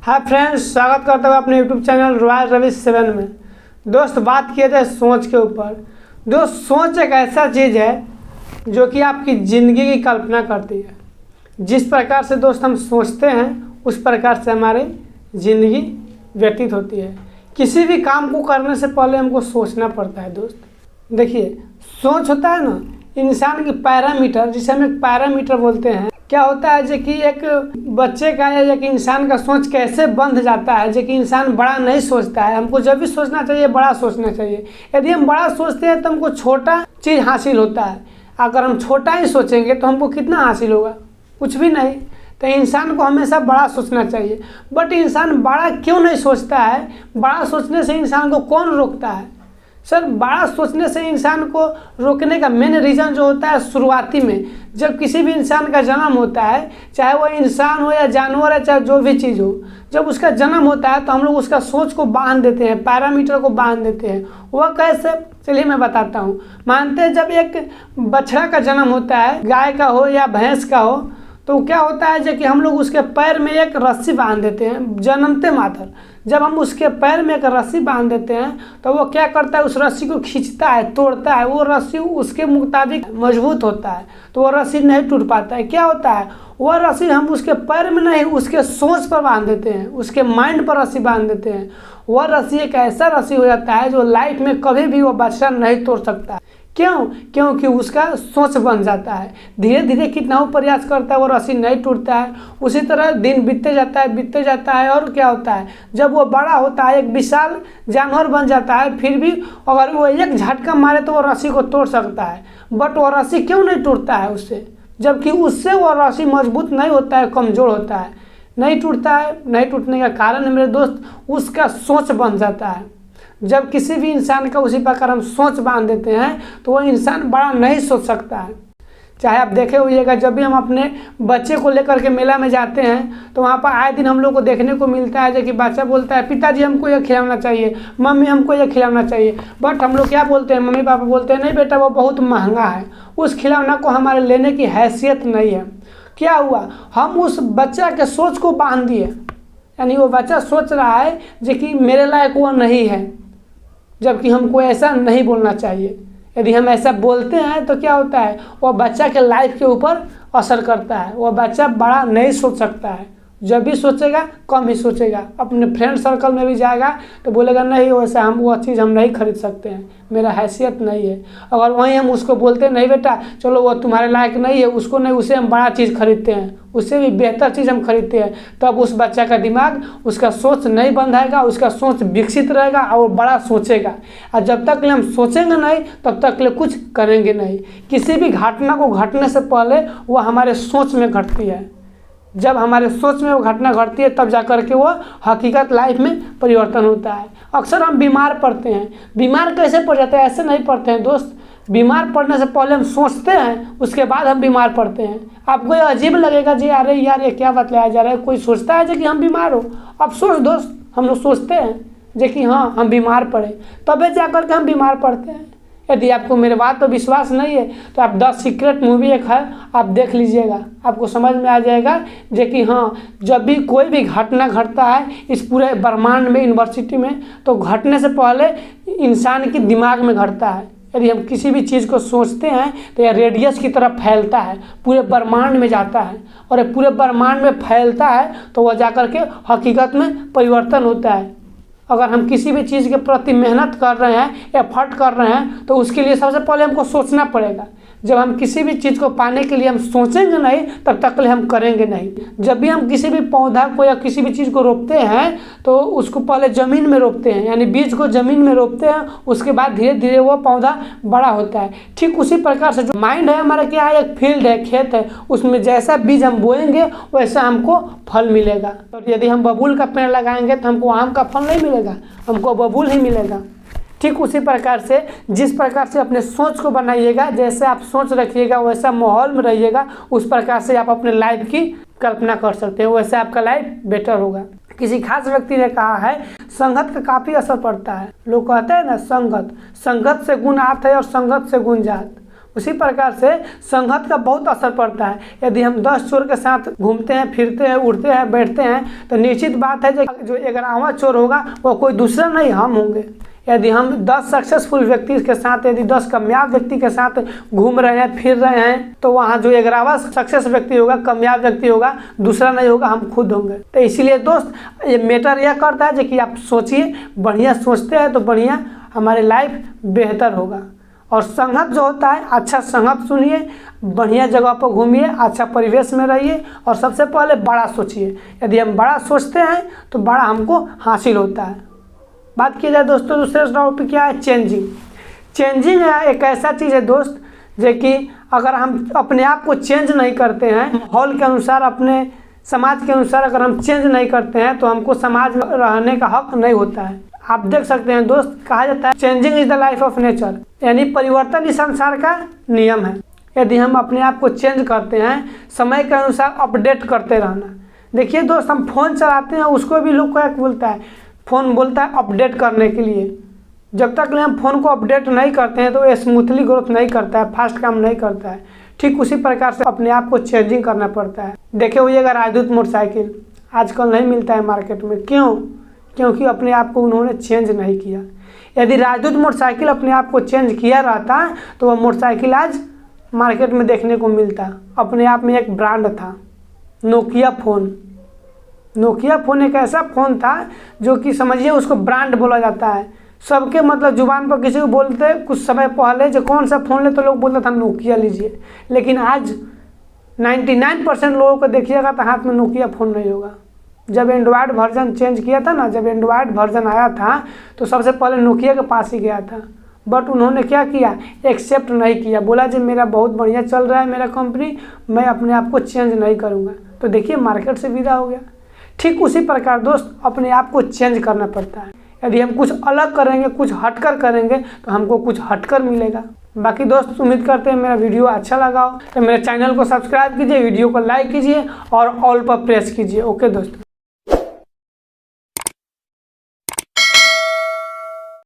Hi friends, स्वागत करता हूँ अपने यूट्यूब चैनल रॉयल रवि 7 में। दोस्त, बात किया जाए सोच के ऊपर। दोस्त, सोच एक ऐसा चीज़ है जो कि आपकी ज़िंदगी की कल्पना करती है। जिस प्रकार से दोस्त हम सोचते हैं उस प्रकार से हमारी ज़िंदगी व्यतीत होती है। किसी भी काम को करने से पहले हमको सोचना पड़ता है। दोस्त देखिए, सोच होता है ना इंसान की पैरामीटर, जिसे हम एक पैरामीटर बोलते हैं। क्या होता है जो कि एक बच्चे का या एक इंसान का सोच कैसे बंध जाता है, जो कि इंसान बड़ा नहीं सोचता है। हमको जब भी सोचना चाहिए बड़ा सोचना चाहिए। यदि हम बड़ा सोचते हैं तो हमको छोटा चीज़ हासिल होता है। अगर हम छोटा ही सोचेंगे तो हमको कितना हासिल होगा? कुछ भी नहीं। तो इंसान को हमेशा बड़ा सोचना चाहिए। बट इंसान बड़ा क्यों नहीं सोचता है? बड़ा सोचने से इंसान को कौन रोकता है? सर, बड़ा सोचने से इंसान को रोकने का मेन रीज़न जो होता है, शुरुआती में जब किसी भी इंसान का जन्म होता है, चाहे वो इंसान हो या जानवर है, चाहे जो भी चीज़ हो, जब उसका जन्म होता है तो हम लोग उसका सोच को बांध देते हैं, पैरामीटर को बांध देते हैं। वह कैसे? चलिए मैं बताता हूँ। मानते हैं जब एक बछड़ा का जन्म होता है, गाय का हो या भैंस का हो, तो क्या होता है जो कि हम लोग उसके पैर में एक रस्सी बांध देते हैं जन्मते मात्र। जब हम उसके पैर में एक रस्सी बांध देते हैं तो वो क्या करता है, उस रस्सी को खींचता है, तोड़ता है। वो रस्सी उसके मुताबिक मजबूत होता है तो वो रस्सी नहीं टूट पाता है। क्या होता है, वह रस्सी हम उसके पैर में नहीं, उसके सोच पर बांध देते हैं, उसके माइंड पर रस्सी बांध देते हैं। वह रस्सी एक ऐसा रस्सी हो जाता है जो लाइफ में कभी भी वो बच्चा नहीं तोड़ सकता। क्यों? क्योंकि उसका सोच बन जाता है। धीरे धीरे कितना वो प्रयास करता है, वो रस्सी नहीं टूटता है। उसी तरह दिन बीतते जाता है और क्या होता है, जब वो बड़ा होता है, एक विशाल जानवर बन जाता है, फिर भी अगर वो एक झटका मारे तो वो रस्सी को तोड़ सकता है। बट वो रस्सी क्यों नहीं टूटता है उससे? जबकि उससे वो रस्सी मजबूत नहीं होता है, कमज़ोर होता है, नहीं टूटता है। नहीं टूटने का कारण है मेरे दोस्त, उसका सोच बन जाता है। जब किसी भी इंसान का उसी प्रकार हम सोच बांध देते हैं तो वो इंसान बड़ा नहीं सोच सकता है। चाहे आप देखे होइएगा, जब भी हम अपने बच्चे को लेकर के मेला में जाते हैं तो वहाँ पर आए दिन हम लोग को देखने को मिलता है जो कि बच्चा बोलता है, पिताजी हमको ये खिलाना चाहिए, मम्मी हमको ये खिलाना चाहिए। बट हम लोग क्या बोलते हैं, मम्मी पापा बोलते हैं, नहीं बेटा वो बहुत महंगा है, उस खिलौना को हमारे लेने की हैसियत नहीं है। क्या हुआ, हम उस बच्चा के सोच को बांध दिए। यानी वो बच्चा सोच रहा है जो कि मेरे लायक वो नहीं है, जबकि हमको ऐसा नहीं बोलना चाहिए। यदि हम ऐसा बोलते हैं तो क्या होता है, वह बच्चा के लाइफ के ऊपर असर करता है। वह बच्चा बड़ा नहीं सोच सकता है। जब भी सोचेगा कम ही सोचेगा। अपने फ्रेंड सर्कल में भी जाएगा तो बोलेगा नहीं, वैसा हम वो चीज़ हम नहीं खरीद सकते हैं, मेरा हैसियत नहीं है। अगर वहीं हम उसको बोलते हैं, नहीं बेटा चलो वो तुम्हारे लायक नहीं है, उसको नहीं, उसे हम बड़ा चीज़ खरीदते हैं, उससे भी बेहतर चीज़ हम खरीदते हैं, तब उस बच्चा का दिमाग, उसका सोच नहीं बंधाएगा, उसका सोच विकसित रहेगा और वो बड़ा सोचेगा। और जब तक हम सोचेंगे नहीं तब तक ले कुछ करेंगे नहीं। किसी भी घटना को घटने से पहले वो हमारे सोच में घटती है। जब हमारे सोच में वो घटना घटती है तब जाकर के वो हकीकत लाइफ में परिवर्तन होता है। अक्सर हम बीमार पड़ते हैं। बीमार कैसे पड़ जाते हैं? ऐसे नहीं पड़ते हैं दोस्त। बीमार पड़ने से पहले हम सोचते हैं, उसके बाद हम बीमार पड़ते हैं। आपको ये अजीब लगेगा जी, अरे यार ये क्या बतलाया जा रहा है, कोई सोचता है जो कि हम बीमार हो। अफसोस दोस्त, हम लोग सोचते हैं जो कि हाँ हम बीमार पड़े, तभी जाकर के हम बीमार पड़ते हैं। यदि आपको मेरे बात पर विश्वास नहीं है तो आप द सीक्रेट मूवी एक है, आप देख लीजिएगा, आपको समझ में आ जाएगा जो कि हाँ जब भी कोई भी घटना घटता है इस पूरे ब्रह्मांड में, यूनिवर्सिटी में, तो घटने से पहले इंसान के दिमाग में घटता है। यदि हम किसी भी चीज़ को सोचते हैं तो यह रेडियस की तरफ फैलता है, पूरे ब्रह्मांड में जाता है, और ये पूरे ब्रह्मांड में फैलता है तो वह जाकर के हकीकत में परिवर्तन होता है। अगर हम किसी भी चीज़ के प्रति मेहनत कर रहे हैं, एफर्ट कर रहे हैं, तो उसके लिए सबसे पहले हमको सोचना पड़ेगा। जब हम किसी भी चीज़ को पाने के लिए हम सोचेंगे नहीं तब तक ले हम करेंगे नहीं। जब भी हम किसी भी पौधा को या किसी भी चीज़ को रोपते हैं तो उसको पहले ज़मीन में रोपते हैं, यानी बीज को ज़मीन में रोपते हैं, उसके बाद धीरे धीरे वो पौधा बड़ा होता है। ठीक उसी प्रकार से जो माइंड है हमारा, क्या है, एक फील्ड है, खेत है, उसमें जैसा बीज हम बोएंगे वैसा हमको फल मिलेगा। तो यदि हम बबूल का पेड़ लगाएंगे तो हमको आम का फल नहीं मिलेगा, हमको बबूल ही मिलेगा। ठीक उसी प्रकार से जिस प्रकार से अपने सोच को बनाइएगा, जैसे आप सोच रखिएगा वैसा माहौल में रहिएगा, उस प्रकार से आप अपने लाइफ की कल्पना कर सकते हैं, वैसे आपका लाइफ बेटर होगा। किसी खास व्यक्ति ने कहा है, संगत का काफ़ी असर पड़ता है। लोग कहते हैं ना, संगत से गुण आत है और संगत से गुण जात। उसी प्रकार से संगत का बहुत असर पड़ता है। यदि हम 10 चोर के साथ घूमते हैं, फिरते हैं, उठते हैं, बैठते हैं तो निश्चित बात है जो 11वां चोर होगा वो कोई दूसरा नहीं, हम होंगे। यदि हम 10 सक्सेसफुल व्यक्ति के साथ, यदि 10 कामयाब व्यक्ति के साथ घूम रहे हैं, फिर रहे हैं, तो वहाँ जो 11वां सक्सेस व्यक्ति होगा, कामयाब व्यक्ति होगा, दूसरा नहीं होगा, हम खुद होंगे। तो इसीलिए दोस्त ये मैटर यह करता है कि आप सोचिए, बढ़िया सोचते हैं तो बढ़िया हमारी लाइफ बेहतर होगा। और संगत जो होता है, अच्छा संगत सुनिए, बढ़िया जगह पर घूमिए, अच्छा परिवेश में रहिए और सबसे पहले बड़ा सोचिए। यदि हम बड़ा सोचते हैं तो बड़ा हमको हासिल होता है। बात की जाए दोस्तों, दूसरे टॉपिक क्या है, चेंजिंग। चेंजिंग है एक ऐसा चीज़ है दोस्त जो कि अगर हम अपने आप को चेंज नहीं करते हैं, माहौल के अनुसार, अपने समाज के अनुसार अगर हम चेंज नहीं करते हैं तो हमको समाज में रहने का हक नहीं होता है। आप देख सकते हैं दोस्त, कहा जाता है changing is the life of nature, यानी परिवर्तन ही संसार का नियम है। यदि हम अपने आप को चेंज करते हैं, समय के अनुसार अपडेट करते रहना। देखिए दोस्त, हम फ़ोन चलाते हैं, उसको भी लोग क्या बोलता है, फ़ोन बोलता है अपडेट करने के लिए। जब तक हम फ़ोन को अपडेट नहीं करते हैं तो ये स्मूथली ग्रोथ नहीं करता है, फास्ट काम नहीं करता है। ठीक उसी प्रकार से अपने आप को चेंजिंग करना पड़ता है। देखे हुए अगर राजदूत मोटरसाइकिल आजकल नहीं मिलता है मार्केट में, क्यों? क्योंकि अपने आप को उन्होंने चेंज नहीं किया। यदि राजदूत मोटरसाइकिल अपने आप को चेंज किया रहता तो वह मोटरसाइकिल आज मार्केट में देखने को मिलता। अपने आप में एक ब्रांड था, नोकिया फ़ोन। नोकिया फ़ोन एक ऐसा फ़ोन था जो कि समझिए उसको ब्रांड बोला जाता है। सबके मतलब जुबान पर किसी को बोलते कुछ समय पहले जो कौन सा फ़ोन ले तो लोग बोलते था नोकिया लीजिए, लेकिन आज 99% लोगों को देखिएगा तो हाथ में नोकिया फ़ोन नहीं होगा। जब एंड्रॉयड वर्जन चेंज किया था ना, जब एंड्रॉयड वर्जन आया था तो सबसे पहले नोकिया के पास ही गया था, बट उन्होंने क्या किया, एक्सेप्ट नहीं किया, बोला जी मेरा बहुत बढ़िया चल रहा है मेरा कंपनी, मैं अपने आप को चेंज नहीं करूँगा। तो देखिए मार्केट से विदा हो गया। ठीक उसी प्रकार दोस्त अपने आप को चेंज करना पड़ता है। यदि हम कुछ अलग करेंगे, कुछ हटकर करेंगे तो हमको कुछ हटकर मिलेगा। बाकी दोस्त उम्मीद करते हैं मेरा वीडियो अच्छा लगा हो तो मेरे चैनल को सब्सक्राइब कीजिए, वीडियो को लाइक कीजिए और ऑल पर प्रेस कीजिए। ओके दोस्तों।